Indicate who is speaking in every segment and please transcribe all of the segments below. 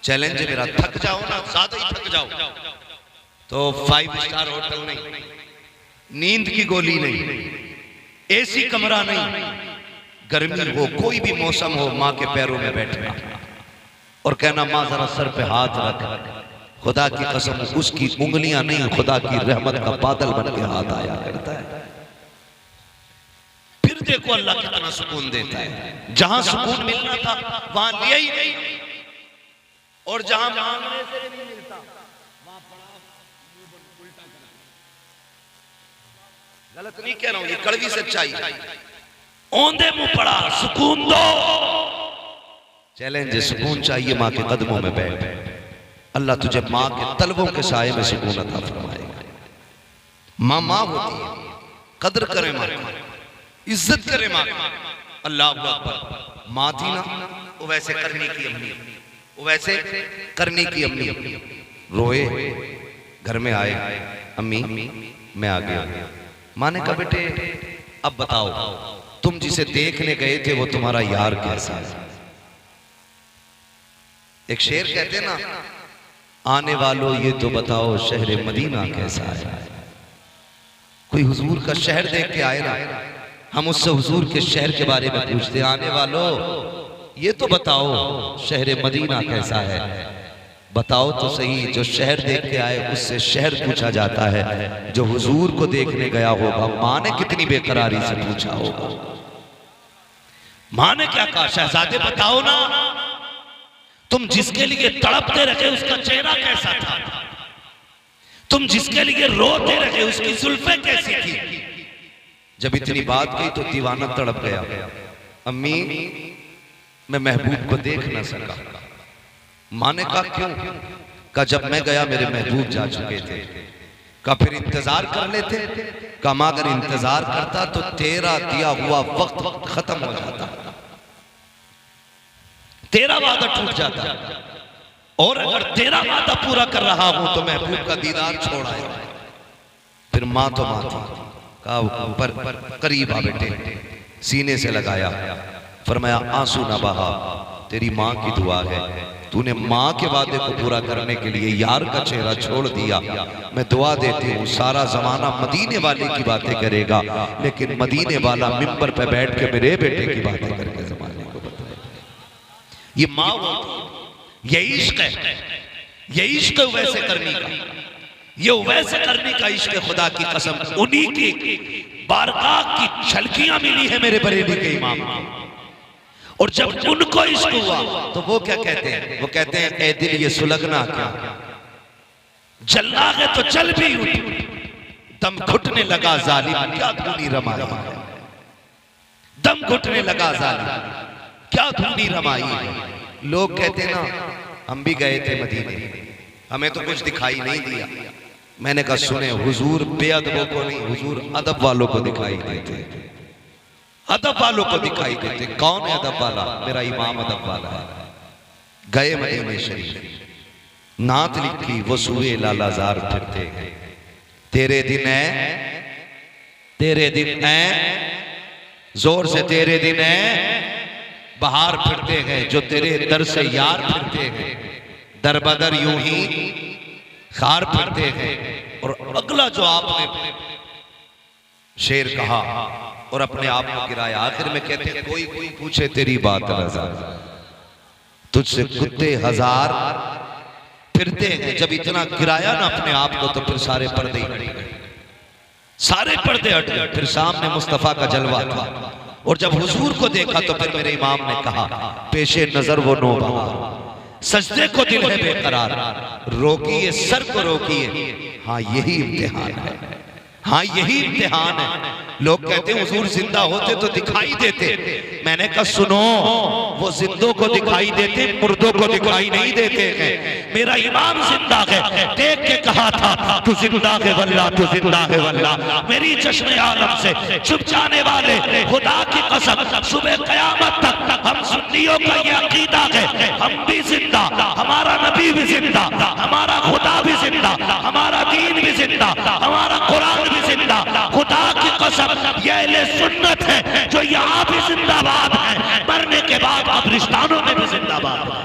Speaker 1: Challenge मेरा, थक जाओ ना, ज्यादा ही थक जाओ तो 5 स्टार होटल नहीं, नींद की गोली नहीं, एसी कमरा नहीं, गर्मी हो कोई भी मौसम हो, माँ के पैरों में बैठना और कहना माँ जरा सर पे हाथ रख, खुदा की कसम उसकी उंगलियां नहीं, खुदा की रहमत का बादल बन के हाथ आया करता है। फिर देखो अल्लाह कितना सुकून देता है। जहां सुकून मिलना था वहां लिया ही नहीं, और जहां मांगने से नहीं मिलता वहां पड़ा उल्टा करा। गलत नहीं कह रहा हूं, ये कड़वी सच्चाई है। औंधे मुंह पड़ा, सुकून दो। चैलेंज, सुकून चाहिए मां के कदमों में बैठ, अल्लाह तुझे मां के तलवों के साए में सुकून अता फरमाएगा। मां मां होती है, कदर करे मां, इज्जत करे मां। अल्लाह अकबर। मां थी ना वो वैसे करने की अम्मी, वो वैसे करने की अम्मी। रोए, घर में आए, अम्मी मैं आ गया। मां ने कहा बेटे अब बताओ तुम जिसे देखने गए थे वो तुम्हारा यार कैसा है? एक शेर कहते ना, आने वालों ये तो बताओ शहर मदीना कैसा है। कोई हुजूर का शहर देख के आए ना, हम उससे हुजूर के शहर के बारे में पूछते, आने वालों ये तो बताओ शहर मदीना कैसा है। बताओ तो सही, जो शहर देख के आए उससे शहर पूछा जाता है, जो हुजूर को देखने गया होगा मां ने कितनी बेकरारी से पूछा होगा। मां ने क्या कहा, शहजादे बताओ ना तुम जिसके लिए तड़पते रहे उसका चेहरा कैसा था, तुम जिसके लिए रोते रहे उसकी जुल्फें कैसी थी। जब इतनी बात कही तो दीवाना तड़प गया। अम्मी मैं महबूब को देख ना सका। मां ने कहा क्यों? कहा जब मैं गया मेरे महबूब जा चुके थे। कहा फिर इंतजार कर लेते? कहा अगर इंतजार करता तो तेरा दिया हुआ वक्त खत्म हो जाता, तेरा वादा टूट जाता, और अगर तेरा वादा पूरा कर रहा हूं तो महबूब का दीदार छोड़ आया। फिर मां तो मां थी, कहा पर करीब आ बेटे, सीने से लगाया, फरमाया आंसू ना बहा, तेरी मां की दुआ है, तूने मां के वादे को पूरा करने के लिए यार का चेहरा छोड़ दिया। मैं दुआ देती हूँ सारा जमाना मदीने वाले की बातें करेगा, लेकिन मदीने वाला मिंबर पे बैठ के मेरे बेटे की बातें करके जमाने को बताएगा। ये मां होती, ये इश्क है, ये इश्क वैसे करने का, ये वैसे करने का इश्क खुदा की कसम। उन्हीं की बारगाह की झलकियां मिली है मेरे बरेली के इमाम, और जब उनको इश्क हुआ तो वो क्या कहते हैं? वो कहते हैं ए दिल ये सुलगना क्या, जलना है तो चल भी उठ, दम घुटने लगा जालिम क्या धूनी रमाई, दम घुटने लगा जालिम क्या धूनी रमाई। लोग कहते ना हम भी गए थे मदीने, हमें तो कुछ दिखाई नहीं दिया। मैंने कहा सुने, हुजूर बेअदबों को नहीं, हुजूर अदब वालों को दिखाई देते, अदब वालों को दिखाई देते। कौन है अदब वाला? मेरा इमाम अदब वाला है। गए मदीने शरीफ, नात लिखी वो सुए लालाजार फिरते हैं, तेरे दिन है, तेरे दिन है, जोर से तेरे दिन है, बाहर फिरते हैं जो तेरे दर से यार फिरते हैं, दर बदर यूं ही खार फिरते हैं। और अगला जो आपने शेर कहा और अपने आप को गिराया, आखिर में कहते हैं कोई कोई पूछे तेरी बात रज़ा, तुझसे कुत्ते हजार फिरते हैं। जब इतना गिराया ना अपने आप को तो फिर सारे पर्दे हट गए, सारे पर्दे हट गए। फिर सामने मुस्तफा का जलवा था, और जब हुजूर को देखा तो फिर मेरे इमाम ने कहा पेशे नजर वो नो बहार, सजदे को दिल है बेकरार, रोकिए सर को रोकिए, हाँ यही इम्तिहान है, हाँ यही इम्तिहान है। लोग कहते हैं हुजूर जिंदा होते तो दिखाई देते, मैंने कहा सुनो, वो जिंदों को दिखाई देते, मुर्दों को दिखाई नहीं देते हैं। मेरा इमाम जिंदा है, देख के कहा था तू जिंदा है वल्ला, तू जिंदा है वल्ला। मेरी चश्मे आलम से छुप जाने वाले खुदा की कसम, सुबह कयामत तक हम सुन्नियों का ये अकीदा है, हम भी जिंदा, हमारा नबी भी जिंदा, हमारा खुदा भी जिंदा, हमारा दीन भी जिंदा, हमारा कुरान भी जिंदा। खुदा की कसम ये अहले सुन्नत है जो यहाँ भी जिंदाबाद है, मरने के बाद कब्रिस्तानों में भी जिंदाबाद है।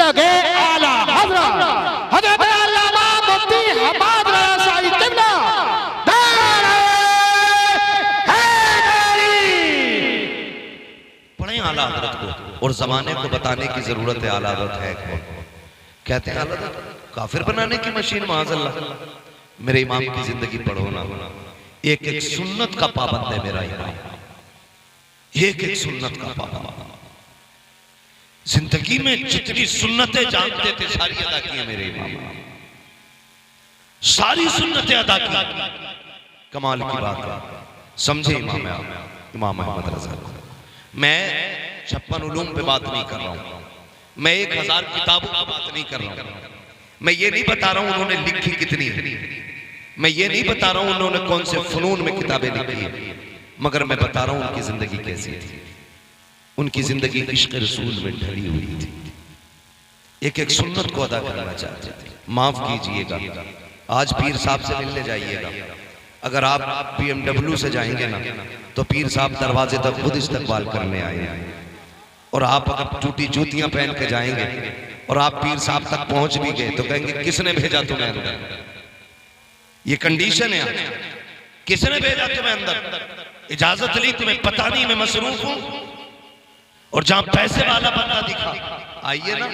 Speaker 2: मसलक आला हज़रत हज़रत अल्लामा मुफ्ती हमाद रज़ा साहिब क़िबला
Speaker 1: पढ़े आला हज़रत को, और जमाने को बताने की जरूरत है आला हज़रत है कौन। कहते हैं आला हज़रत काफिर बनाने की मशीन, माज़अल्लाह। मेरे इमाम की जिंदगी पढ़ो ना, एक एक सुन्नत का पाबंद है मेरा इमाम, एक एक सुन्नत का पाबंद। जिंदगी में जितनी सुन्नतें जानते थे सारी अदा की है मेरे इमाम, सारी सुन्नतें अदा की। कमाल की बात है, समझे इमाम अहमद रज़ा। मैं 56 उलूम पे बात नहीं कर रहा हूं, मैं 1000 किताबों की बात नहीं कर रहा हूं। मैं ये नहीं बता रहा हूं उन्होंने लिखी कितनी, मैं ये नहीं बता रहा हूं उन्होंने कौन से फनून में किताबें लिखी है, मगर मैं बता रहा हूं उनकी जिंदगी कैसी थी। उनकी जिंदगी इश्क रसूल में ढली हुई थी, एक एक सुन्नत को अदा करना चाहते थे। माफ कीजिएगा, आज पीर साहब से मिलने जाइएगा, अगर आप BMW से जाएंगे ना तो पीर साहब दरवाजे तक खुद इस्तकबाल करने आएंगे, और आप अगर टूटी जूतियां पहन के जाएंगे और आप पीर साहब तक पहुंच भी गए तो कहेंगे किसने भेजा तुम्हें अंदर। ये कंडीशन है, किसने भेजा तुम्हें अंदर, इजाजत ली, तुम्हें पता नहीं मैं मसरूफ हूं। और जहां पैसे वाला बंदा दिखा, आइए ना,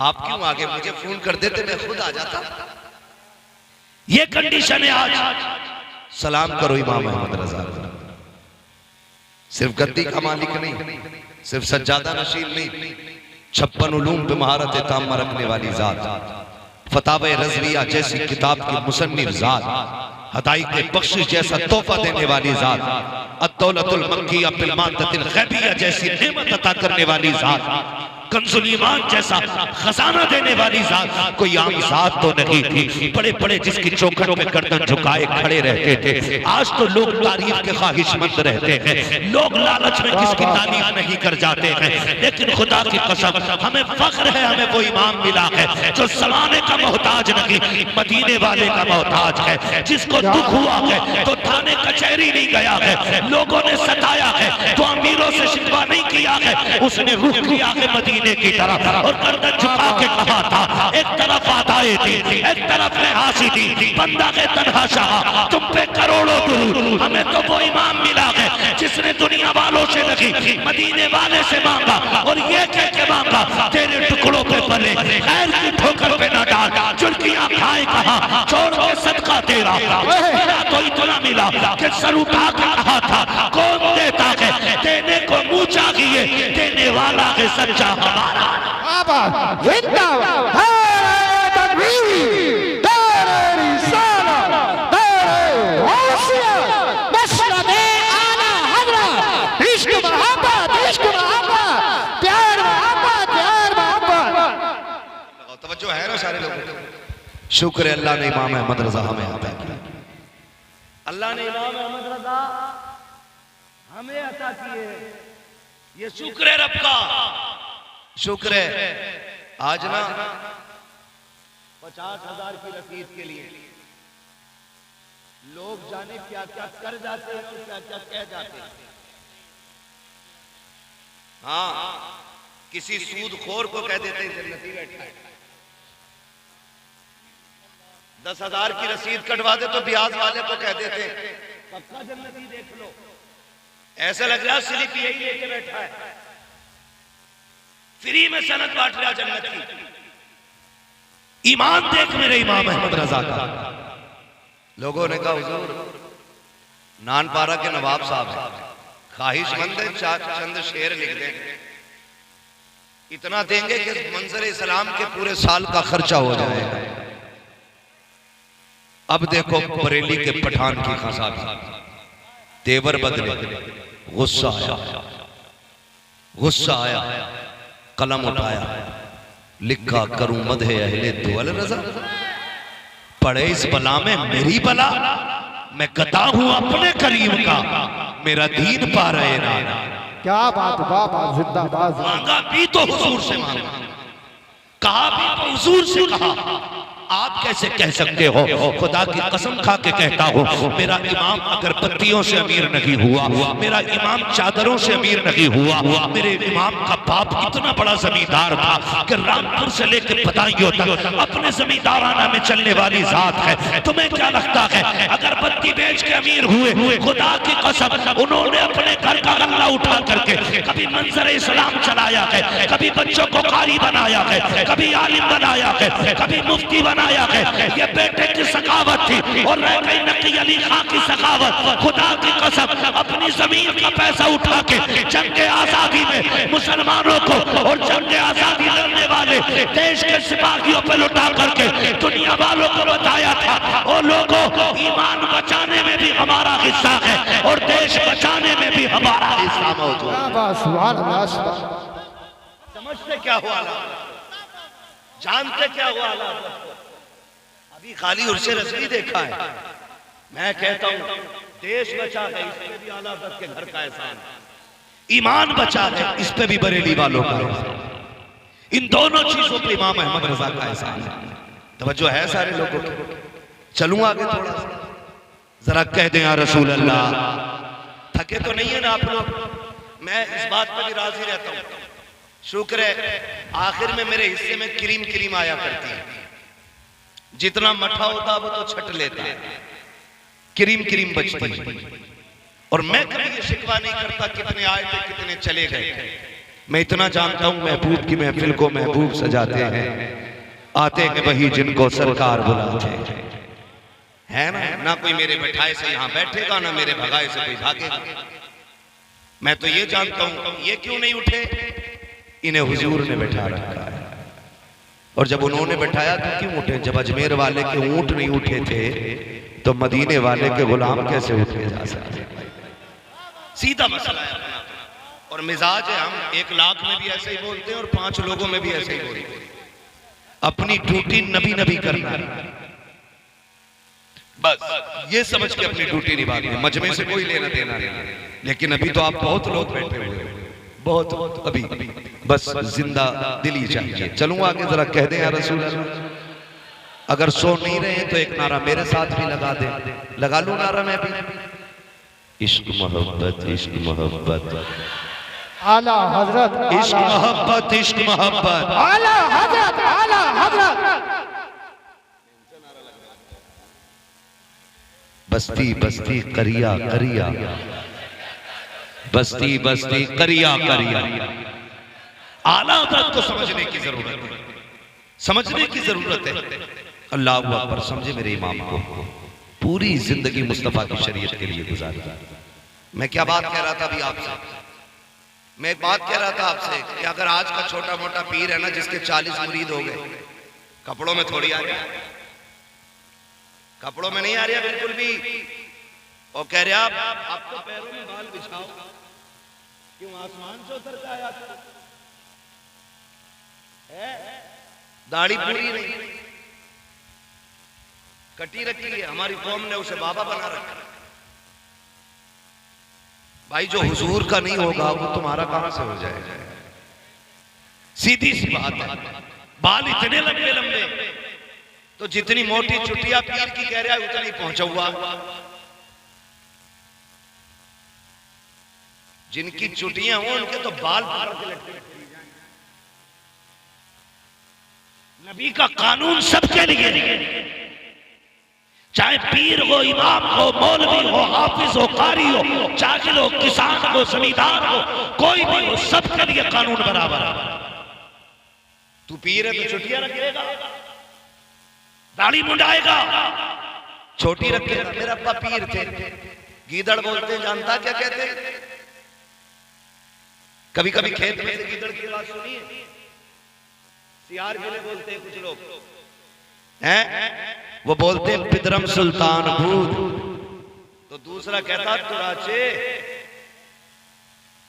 Speaker 1: आप क्यों आगे, मुझे फोन कर देते मैं खुद आ जाता। ये कंडीशन है आज। सलाम करो इमाम अहमद रज़ा, सिर्फ गद्दी का मालिक नहीं, सिर्फ सज्जादा नशीन नहीं, 56 उलूम पे महारत तामा रखने वाली जात, फतावे रज़विया जैसी किताब की मुसन्निफ जात, हदायत बख्शिश जैसा तोहफा देने वाली जात, अद्दौलतुल मक्किया बिल मादतिल ग़ैबिया जैसी नेमत अता करने वाली जात, कंजुल ईमान जैसा खजाना देने वाली जात कोई आम जात तो नहीं थी। बड़े बड़े जिसकी चौखट में गर्दन झुकाए खड़े रहते थे। आज तो लोग तारीफ के ख्वाहिशमंद रहते हैं, लोग लालच में किसकी तारीफ नहीं कर जाते हैं, लेकिन खुदा की कसम हमें फख्र है, हमें वो इमाम मिला है जो ज़माने का मोहताज नहीं, मदीने वाले का मोहताज है। जिसको दुख हुआ है तो थाने कचहरी नहीं गया है, लोगों ने सताया है तो अमीरों से शिकवा नहीं किया है, उसने रुख किया है मदीने की तरफ और गर्दन झुका के कहा था, एक तरफ आदाए थी, एक तरफ रिहासी थी, बंदा के तन्हा शाह तुम पे करोड़ों दुरूद। हमें तो वो इमाम मिला है जिसने दुनिया वालों से नहीं मदीने वाले से मांगा, और ये कह के मांगा तेरे टुकड़ों पे पले, खैर की ठोकर पे न डाल, चुल्कियां खाए कहा छोड़ के सदका तेरा। मेरा तो इतना मिला कि सर उठा के कहा था कौन देता है, देने को मुंह चाहिए, देने वाला है सच्चा हमारा। तवज्जो है ना सारे लोगों को। शुक्र है अल्लाह ने इमाम अहमद रज़ा हमें अता किया, अल्लाह ने इमाम अहमद रज़ा हमें अता किए, ये शुक्र है रब का, शुक्र है। आज ना 50,000 की रसीद के लिए लोग जाने क्या क्या कर जाते हैं और क्या क्या कह जाते हैं। हाँ, किसी सूदखोर को कह देते हैं जन्नती बैठा है, 10,000 की रसीद कटवा दे तो ब्याज वाले को कह देते हैं पक्का जन्नती देख लो, ऐसा लग रहा है स्लिप यही लेके बैठा है, फ्री में सनद बांट रहा जन्नत की। ईमान देख मेरे इमाम अहमद रज़ा का। लोगों ने कहा हुजूर नानपारा के नवाब साहब हैं, ख्वाहिशमंद है, चंद शेर लिख दें, इतना देंगे कि मंजर इस्लाम के पूरे साल का खर्चा हो जाएगा। अब देखो बरेली के पठान की खसा तेवर बदले, गुस्सा आया, गुस्सा आया, कलम उठाया, लिखा करूं मदहे अहले दुअल रज़ा, पड़े इस बला में मेरी बला, मैं गदा हूं अपने करीम का, मेरा दीन पा रहे ना।
Speaker 2: क्या बात, बाबा जिंदाबाद।
Speaker 1: मांगा भी तो हुजूर से मांगा, कहा भी तो हुजूर से कहा, आप कैसे कह सकते हो? खुदा की कसम खा के कहता हूँ, मेरा इमाम अगर पत्तियों से अमीर नहीं हुआ, मेरा इमाम चादरों से अमीर नहीं हुआ, मेरे इमाम का बाप इतना बड़ा जमींदार था कि रामपुर से लेकर बदायूं तक अपने जमींदाराना में चलने वाली जात है। तुम्हें क्या लगता है अगर पत्ती बेच के अमीर हुए, खुदा की कसम उन्होंने अपने घर का गल्ला उठा करके कभी मंजर इस्लाम चलाया है, कभी बच्चों को कारी बनाया है, कभी आलिम बनाया है, कभी मुफ्ती बनाया है। ये बेटे की सखावत थी और रह गई नकी अली खां की सखावत। खुदा की कसम अपनी जमीन का पैसा उठा के जंग आजादी में मुसलमानों को और जंग आजादी लड़ने वाले देश के सिपाहियों पर लुटा करके दुनिया वालों को बताया था, और लोगों ईमान बचाने में भी हमारा हिस्सा है और देश बचाने में भी हमारा हिस्सा मौजूद है। समझते क्या हुआ, जानते क्या हुआ? अभी खाली उर्से रजवी देखा है। मैं कहता हूं देश बचा है, इसमें भी आला हज़रत के घर का एहसान, ईमान बचा है, इस पे भी बरेली वालों का एहसान। इन दोनों चीजों पे इमाम अहमद रजा का एहसान है। तवज्जो है सारे लोगों की? चलूं आगे थोड़ा सा, जरा कह दें या रसूल अल्लाह। थके तो नहीं है ना आप लोग? मैं इस बात पर भी राजी रहता हूं। शुक्र है आखिर में मेरे हिस्से में क्रीम क्रीम आया करती है। जितना मठा होता वो तो छट लेता है, क्रीम क्रीम बचती है। और मैं कभी ये शिकवा नहीं करता कितने आए थे कितने चले गए। मैं इतना जानता हूं महबूब की महफिल को महबूब सजाते हैं, आते हैं वही जिनको सरकार बुलाते है ना कोई मेरे बैठाए से यहाँ बैठेगा, ना मेरे भगाए से कोई भागेगा। मैं तो ये जानता हूं ये क्यों नहीं उठे, इन्हें हुजूर ने बैठा रखा है। और जब उन्होंने बैठाया तो क्यों उठे? जब अजमेर वाले के ऊंट नहीं उठे थे तो मदीने वाले के गुलाम कैसे उठे जा सकते? सीधा मसला है अपना। और मिजाज है, हम 1 लाख में भी ऐसे ही बोलते हैं और 5 लोगों में भी ऐसे ही बोलते हैं। अपनी ड्यूटी नबी नबी करना, बस ये समझ के अपनी ड्यूटी निभानी है। मजमे से कोई लेना देना नहीं। लेकिन अभी तो आप बहुत लोग बैठे हुए हैं, बहुत अभी बस जिंदा दिली चाहिए। चलूं आगे, जरा कह दें या रसूल अल्लाह। अगर सो नहीं रहे तो एक नारा मेरे साथ भी लगा दे, लगा लूं नारा मैं भी। इश्क मोहब्बत, इश्क मोहब्बत,
Speaker 2: आला हजरत,
Speaker 1: इश्क मोहब्बत, इश्क मोहब्बत,
Speaker 2: आला हजरत, आला हजरत।
Speaker 1: बस्ती बस्ती करिया करिया, बस्ती बस्ती करिया करिया। आला हज़रत को समझने की जरूरत है, समझने की जरूरत है। अल्लाह अकबर। समझे मेरे इमाम को, पूरी जिंदगी मुस्तफा की शरीयत के लिए गुजारी। मैं क्या बात कह रहा था अभी आपसे? मैं एक बात कह रहा था आपसे कि अगर आज का छोटा मोटा पीर है ना, जिसके 40 मुरीद हो गए, कपड़ों में थोड़ी आ रहा, कपड़ों में नहीं आ रहा बिल्कुल भी। और कह रहे आप तो पैरों में बाल बिछाओ, क्यों आसमान से उतर के आया था? दाढ़ी पूरी नहीं, कटी रखी है। हमारी कौम ने उसे बाबा बना रखा। भाई जो हुजूर का नहीं होगा वो तुम्हारा कहां से हो जाएगा? सीधी सी बात है। बाल इतने लंबे लंबे, तो जितनी मोटी चुटिया पीर की कह रहा है उतना ही पहुंचा हुआ। जिनकी चुटियां हो उनके तो बाल पकड़ के लटके। नबी का कानून सबके लिए, चाहे पीर हो, इमाम हो, मौलवी हो, हाफिज हो, कारी हो, जाहिल हो, किसान हो, जमींदार हो, कोई भी हो, सबके लिए कानून बराबर है। तू पीर है तो चुटिया रखेगा, दाढ़ी मुंडाएगा, छोटी रखेगा। मेरा अब्बा पीर थे, गीदड़ बोलते हैं, जानता क्या कहते हैं? कभी कभी खेत में से गीदड़ की आवाज सुनिए, सियार के लिए बोलते हैं कुछ लोग हैं, वो बोलते हैं पिदरम सुल्तान भूत। तो दूसरा कहता तुराचे,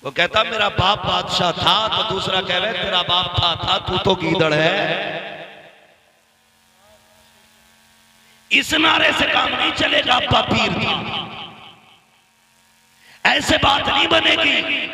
Speaker 1: वो कहता मेरा बाप बादशाह था। तो दूसरा कह रहे तेरा बाप था तू तो गीदड़ है। इस नारे से काम नहीं चलेगा। अब्बा पीर था, ऐसे बात नहीं बनेगी।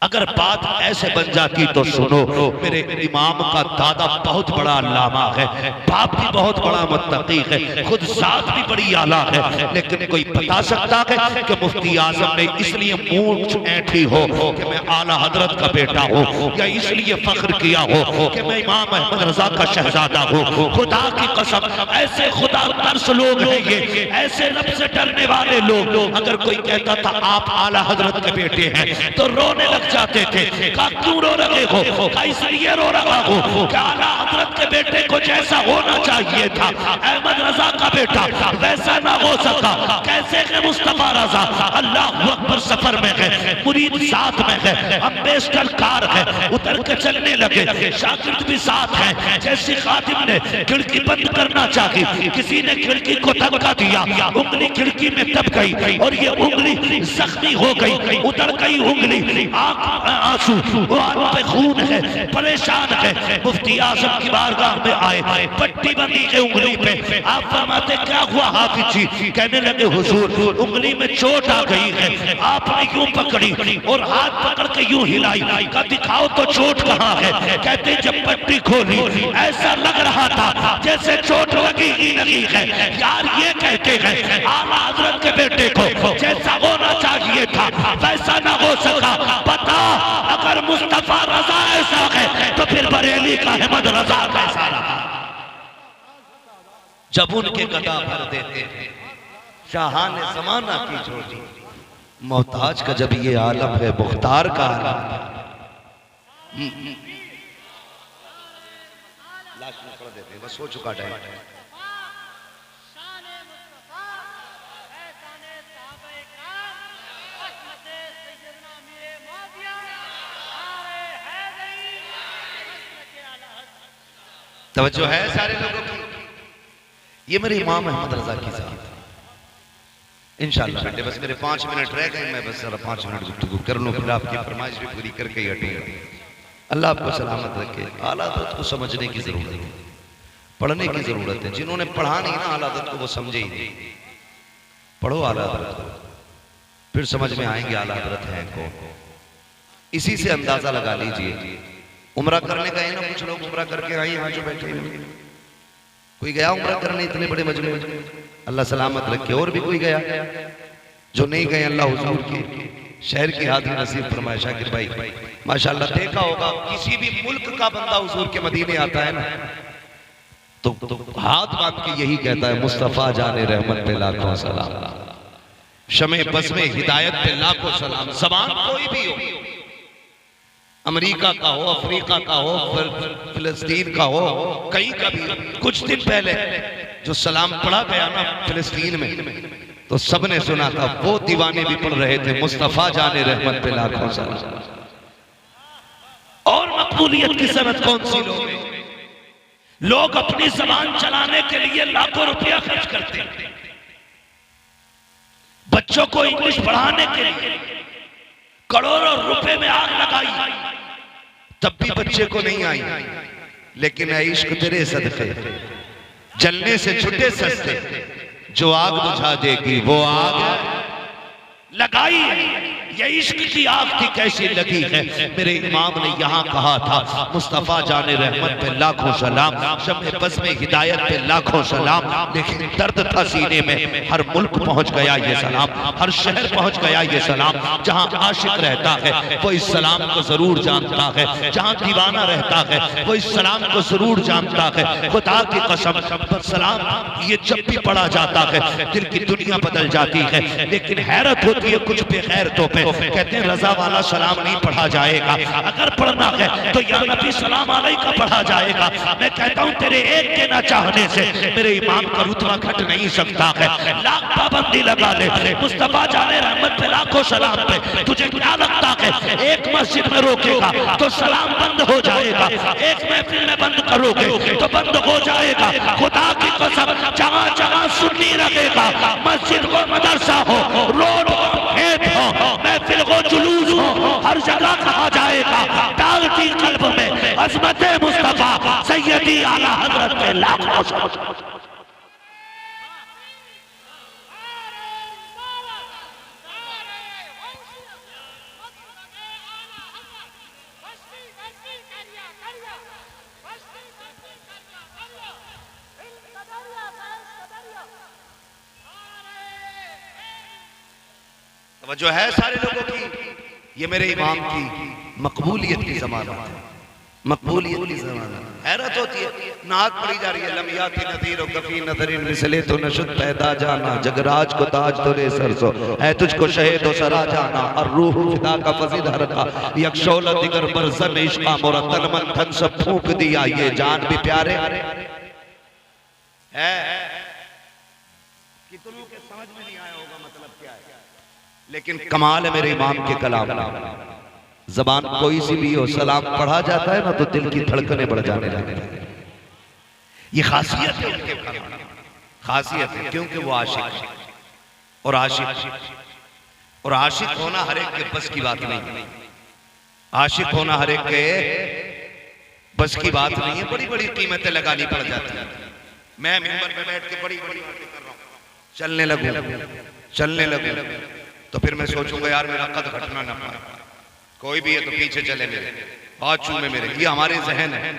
Speaker 1: अगर बात ऐसे बन जाती तो सुनो, मेरे इमाम का दादा बहुत बड़ा अल्लामा है, बाप भी बहुत बड़ा मुत्तकी है, खुद जात भी बड़ी आला है, लेकिन कोई बता सकता है कि मुफ्ती आजम ने इसलिए मूंछ ऐंठी हो कि मैं आला हजरत का बेटा हूँ, या इसलिए फख्र किया हो कि मैं इमाम अहमद रजा का शहजादा हूँ? खुदा की कसम, ऐसे खुदा तरस लोग हैं ये, ऐसे रब से डरने वाले लोग। अगर कोई कहता था आप आला हजरत के बेटे हैं तो रोने लग जाते थे। कहा क्यों रो रहे हो? कहा इसलिए रो रहा हूँ कि आला हजरत के बेटे को जैसा होना चाहिए था अहमद रजा का बेटा वैसा ना हो सका। कैसे गए मुस्तफा रजा? अल्लाह अकबर, सफर में गए, मुरीद साथ में गए, अम्बेसडर कार है, उतर के चलने लगे, शागिर्द भी साथ हैं। जैसे खादिम ने खिड़की बंद करना चाही, किसी ने खिड़की को धक्का दिया, उंगली खिड़की में दब गई और ये उंगली जख्मी हो गई, उतर गई उंगली, आंसू, आंखों पे खून है, परेशान है। मुफ्ती आजम की बारगाह में आए, पट्टी बंदी है उंगली पे। आप फरमाते क्या हुआ हाफिज जी? कहने लगे हुजूर उंगली में चोट आ गई है। आपने यूं पकड़ी और हाथ पकड़ के यूं हिलाई, कहा दिखाओ तो चोट कहाँ है? कहते जब पट्टी खोली ऐसा लग रहा था जैसे चोट लगी ही नहीं है। यार ये कहते हैं आला हजरत के बेटे को जैसा होना चाहिए था वैसा ना हो सका। बता, अगर मुस्तफा रजा ऐसा है तो फिर बरेली का अहमद रजा कैसा रहा? जब उनके गदा भर देते हैं शाहान ज़माना की छोटी, मोहताज का जब ये आलम है, मुख्तार का आलम है। लाश में पढ़ देते हैं, बस हो चुका टाइम। तवज्जो है सारे लोगों की? ये मेरे इमाम अहमद रजा की ज़ात इंशाअल्लाह बेटे। बस मेरे 5 मिनट रह गए, मैं बस जरा 5 मिनट गुफ्तगू कर लूँ, फिर आपकी फरमाइश भी पूरी करके ही हटूंगा। अल्लाह आपको सलामत रखे। आला हज़रत को समझने की जरूरत है, पढ़ने की जरूरत है। जिन्होंने पढ़ा नहीं ना आला हज़रत को वो समझे ही नहीं। पढ़ो आला हज़रत को, फिर समझ में आएंगे आला हज़रत हैं कौन। इसी से अंदाजा लगा लीजिए। उम्रा करने गए ना कुछ लोग, उम्रा करके आए यहाँ जो बैठे हैं, कोई गया उम्रा करने इतने बड़े मजमे में? अल्लाह सलामत रखे। और भी कोई गया? जो नहीं गए अल्लाह हुजूर के शहर की हाजिर नसीब फरमाए। शाकिर भाई माशाल्लाह, देखा होगा किसी भी मुल्क का बंदा हुजूर के मदीने आता है ना तो हाथ बांध के यही कहता है मुस्तफा जाने रहमत पे लाखों सलाम, शमे बस में हिदायत पे लाखों सलाम। ज़बान कोई भी हो, अमेरिका का हो, अफ्रीका का हो, फिलिस्तीन का हो, कहीं का भी। कुछ दिन पहले जो सलाम पढ़ा गया ना फिलिस्तीन में, तो सबने सुना था, वो दीवाने भी पढ़ रहे थे मुस्तफा जाने रहमत पे लाखों सलाम। और मकबूलियत की सनत कौन सी लोग हैं? लोग अपनी जबान चलाने के लिए लाखों रुपया खर्च करते हैं, बच्चों को इंग्लिश पढ़ाने के लिए करोड़ों रुपए में आग लगाई, तब भी बच्चे को नहीं आई। लेकिन ऐ इश्क तेरे सदके जलने से छुटे सस्ते, जो आग बुझा देगी वो आग लगाई है। ये इश्क की आग थी कैसी लगी है। मेरे इमाम ने यहाँ कहा था मुस्तफा जाने रहमत पे लाखों सलाम, शम्मे बस में हिदायत पे लाखों सलाम। लेकिन दर्द था सीने में, हर मुल्क पहुँच गया ये सलाम, हर शहर पहुँच गया ये सलाम। जहाँ आशिक रहता है वो इस सलाम को जरूर जानता है, जहाँ दीवाना रहता है वो इस सलाम को जरूर जानता है। खुदा की कसम पर सलाम ये जब भी पढ़ा जाता है दिल की दुनिया बदल जाती है। लेकिन हैरत होती है कुछ बेगैरतों पे, कहते हैं रजा वाला सलाम नहीं पढ़ा जाएगा, अगर पढ़ना है तो या नबी सलाम अलैका पढ़ा जाएगा। मैं कहता हूँ तेरे एक के ना चाहने से मेरे इमाम का रुतबा घट नहीं सकता है। लाख पाबंदी लगा ले, मुस्तफा जाने रहमत पे लाखों सलाम पे। तुझे क्या लगता है एक मस्जिद में रोकेगा तो सलाम बंद हो जाएगा, एक महफिल में बंद करोगे तो बंद हो जाएगा? खुदा की कसम जहाँ जहाँ सुन्नी लगेगा, मस्जिद हो, मदरसा हो, रोड हो, खेत हो, महफिल हो, जुलूस हो, हर जगह कहा जाएगा डालती कल्ब में अज़मत मुस्तफा सैयदी आला हज़रत पे लाखों। तवज्जो है सारे लोगों की। ये मेरे इमाम की मकबूलियत की ज़मानत है, मकबूलियत की ज़मानत। हैरत होती है, नात पड़ी जा रही है, लम्याती नदीर और कफी नदरिन मिसले तो नशुद पैदा जाना, जगराज को ताज तोरे सरसो है तुझको शहीद हो सरा जाना, और रूह फिदा का फजीद हरका यकशोल दिगर बरज़न इश्क़ा मोरा तन मन धन सब फूंक दिया, ये जान भी प्यारे है। कितनों के समझ में नहीं आया होगा मतलब क्या है, लेकिन कमाल है मेरे इमाम के कलाम। जबान कोई सी भी हो, सलाम पढ़ा जाता है ना तो दिल की धड़कनें बढ़ जाने लगती हैं। ये खासियत है उनके कलाम, खासियत है, क्योंकि वो आशिक है। और आशिक होना हर एक के बस की बात नहीं। आशिक होना हर एक के बस की बात नहीं है। बड़ी बड़ी कीमतें लगानी पड़ जाती हैं। मैं मिंबर पे बैठ के बड़ी बड़ी बातें कर रहा हूं, चलने लगूं तो फिर मैं सोचूंगा यार मेरा कद घटना ना पाए, कोई भी है तो पीछे चले मेरे, हाथ चूमे मेरे, ये हमारे जहन है।